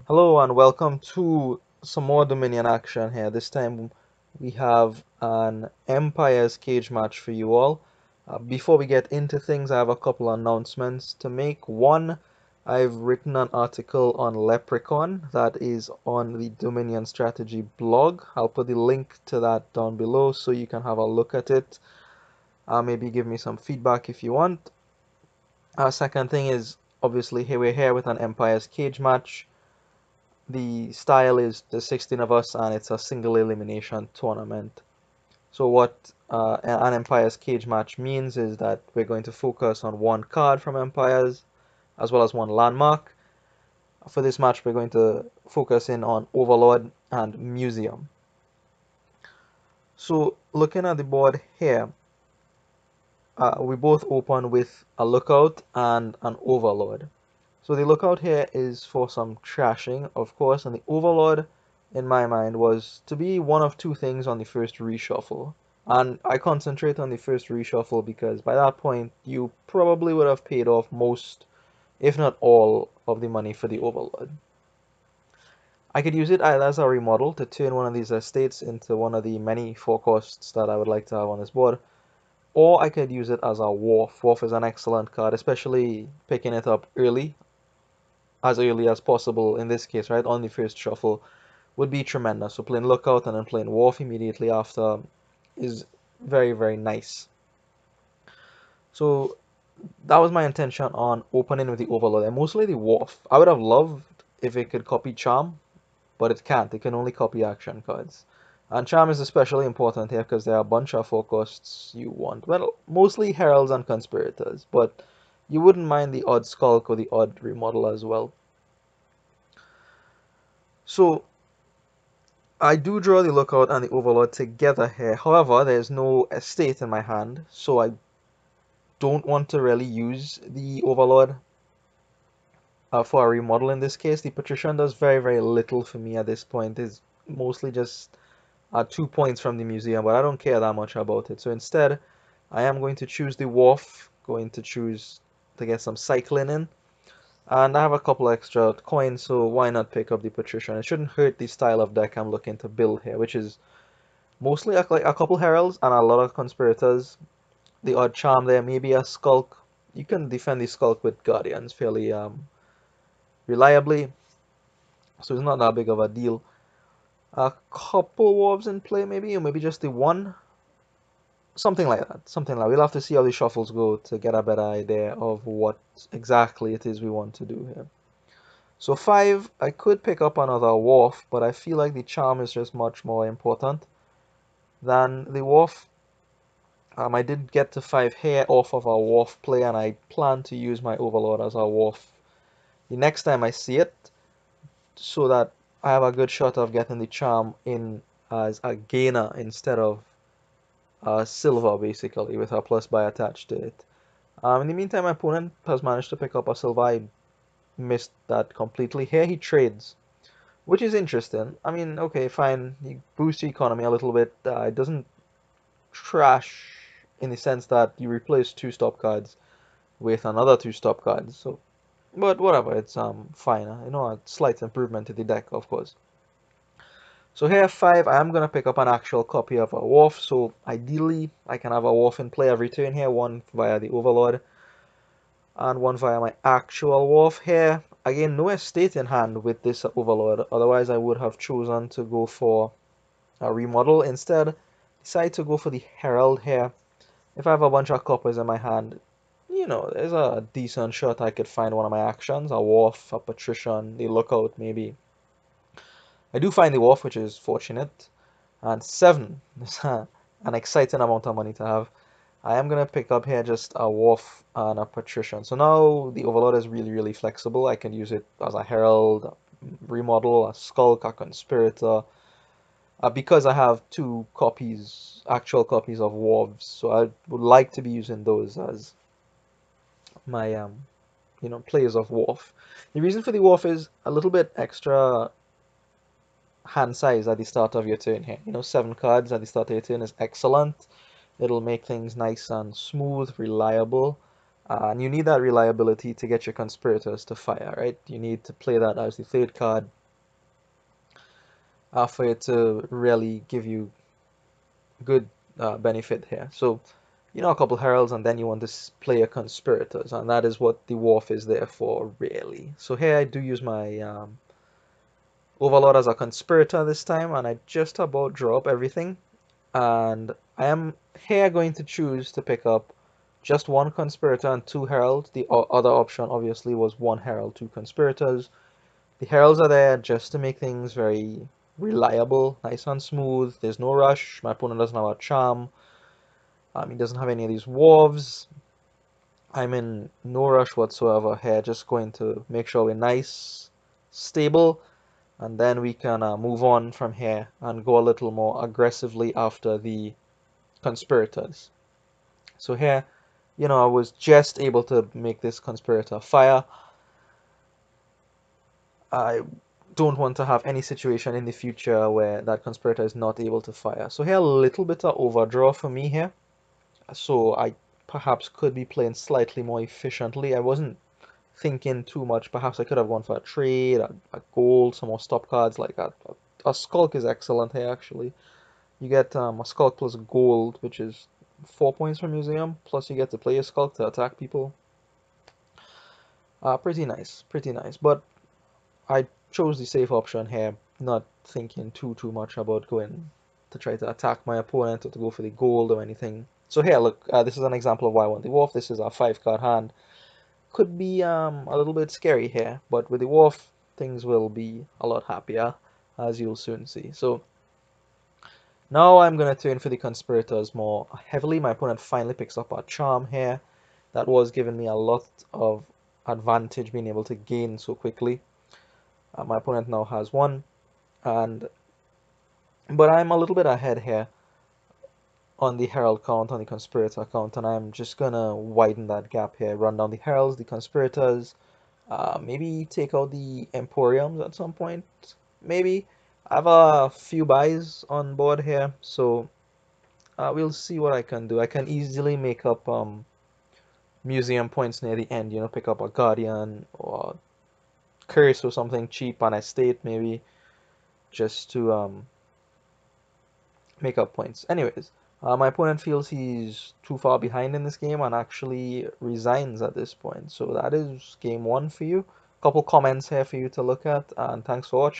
Hello and welcome to some more Dominion action here. This time we have an Empire's Cage match for you all. Before we get into things, I have a couple announcements to make. One, I've written an article on Leprechaun that is on the Dominion Strategy blog. I'll put the link to that down below so you can have a look at it. Maybe give me some feedback if you want. Second thing is, obviously, here we're here with an Empire's Cage match. The style is the 16 of us, and it's a single elimination tournament. So what an Empire's Cage match means is that we're going to focus on one card from Empires, as well as one landmark. For this match, we're going to focus in on Overlord and Museum. So looking at the board here, we both open with a Lookout and an Overlord. So the Lookout here is for some trashing, of course, and the Overlord, in my mind, was to be one of two things on the first reshuffle. And I concentrate on the first reshuffle because by that point, you probably would have paid off most, if not all, of the money for the Overlord. I could use it either as a remodel to turn one of these estates into one of the many forecasts that I would like to have on this board, or I could use it as a Wharf. Wharf is an excellent card, especially picking it up as early as possible in this case, right, on the first shuffle would be tremendous. So playing Lookout and then playing Wharf immediately after is very, very nice. So that was my intention on opening with the Overlord and mostly the Wharf. I would have loved if it could copy Charm, but it can't. It can only copy action cards. And Charm is especially important here because there are a bunch of forecasts you want. Well, mostly Heralds and Conspirators, but you wouldn't mind the odd Skulk or the odd Remodel as well. So I do draw the Lookout and the Overlord together here. However, there's no estate in my hand, so I don't want to really use the Overlord for a remodel in this case. The Patrician does very, very little for me at this point. It's mostly just 2 points from the museum, but I don't care that much about it. So instead, I am going to choose the Wharf, going to choose to get some cycling in. And I have a couple extra coins, so why not pick up the Patrician? It shouldn't hurt the style of deck I'm looking to build here, which is mostly like a couple heralds and a lot of conspirators. The odd charm there, maybe a skulk. You can defend the skulk with guardians fairly reliably, so it's not that big of a deal. A couple wolves in play, maybe, or maybe just the one. Something like that. Something like we'll have to see how the shuffles go to get a better idea of what exactly it is we want to do here. So 5, I could pick up another Wharf, but I feel like the charm is just much more important than the Wharf. I did get to 5 here off of a Wharf play, and I plan to use my Overlord as a Wharf the next time I see it, so that I have a good shot of getting the charm in as a gainer instead of silver, basically, with a plus buy attached to it. In the meantime, my opponent has managed to pick up a silver. I missed that completely. Here he trades, which is interesting. I mean, okay, fine, he boosts the economy a little bit. It doesn't trash in the sense that you replace 2 stop cards with another 2 stop cards. So, but whatever, it's fine. A slight improvement to the deck, of course. So here 5, I am gonna pick up an actual copy of a Wharf. So ideally, I can have a Wharf in play every turn here, one via the Overlord and one via my actual Wharf here. Again, no estate in hand with this Overlord. Otherwise, I would have chosen to go for a remodel. Instead, decide to go for the Herald here. If I have a bunch of coppers in my hand, there's a decent shot I could find one of my actions, a Wharf, a Patrician, the Lookout maybe. I do find the Wharf, which is fortunate. And 7 is an exciting amount of money to have. I am going to pick up here just a Wharf and a Patrician. So now the Overlord is really, really flexible. I can use it as a Herald, a remodel, a Skulk, a Conspirator. Because I have 2 actual copies of Wharves, so I would like to be using those as my plays of Wharf. The reason for the Wharf is a little bit extra hand size at the start of your turn here. 7 cards at the start of your turn is excellent. It'll make things nice and smooth, reliable, And you need that reliability to get your conspirators to fire, right? You need to play that as the third card for it to really give you good benefit here. So, a couple heralds, and then you want to play your conspirators, and that is what the Wharf is there for, really. So here I do use my Overlord as a conspirator this time, and I just about draw up everything. And I am here going to choose to pick up just one conspirator and two heralds. The other option obviously was one herald, two conspirators. The heralds are there just to make things very reliable, nice and smooth. There's no rush. My opponent doesn't have a charm. He doesn't have any of these wharves. I'm in no rush whatsoever here, just going to make sure we're nice, stable, and then we can move on from here and go a little more aggressively after the conspirators. So here, I was just able to make this conspirator fire. I don't want to have any situation in the future where that conspirator is not able to fire. So here, a little bit of overdraw for me here. So I perhaps could be playing slightly more efficiently. I wasn't thinking too much. Perhaps I could have gone for a trade, a gold, some more stop cards like that. A skulk is excellent here, actually. You get a skulk plus gold, which is 4 points from museum, plus you get to play a skulk to attack people. Pretty nice, pretty nice. But I chose the safe option here, not thinking too much about going to try to attack my opponent or to go for the gold or anything. So here, look, this is an example of why I want the Wharf. This is a 5-card hand. Could be a little bit scary here, but with the Wharf, things will be a lot happier, as you'll soon see. So now I'm going to turn for the Conspirators more heavily. My opponent finally picks up a Charm here. That was giving me a lot of advantage being able to gain so quickly. My opponent now has one, but I'm a little bit ahead here on the Herald count, on the Conspirator count, and I'm just gonna widen that gap here, run down the Heralds, the Conspirators, maybe take out the Emporiums at some point, maybe. I have a few buys on board here, so we'll see what I can do. I can easily make up museum points near the end, pick up a Guardian or Curse or something cheap on Estate maybe, just to make up points. Anyways, my opponent feels he's too far behind in this game and actually resigns at this point. So that is game one for you. Couple comments here for you to look at, and thanks for watching.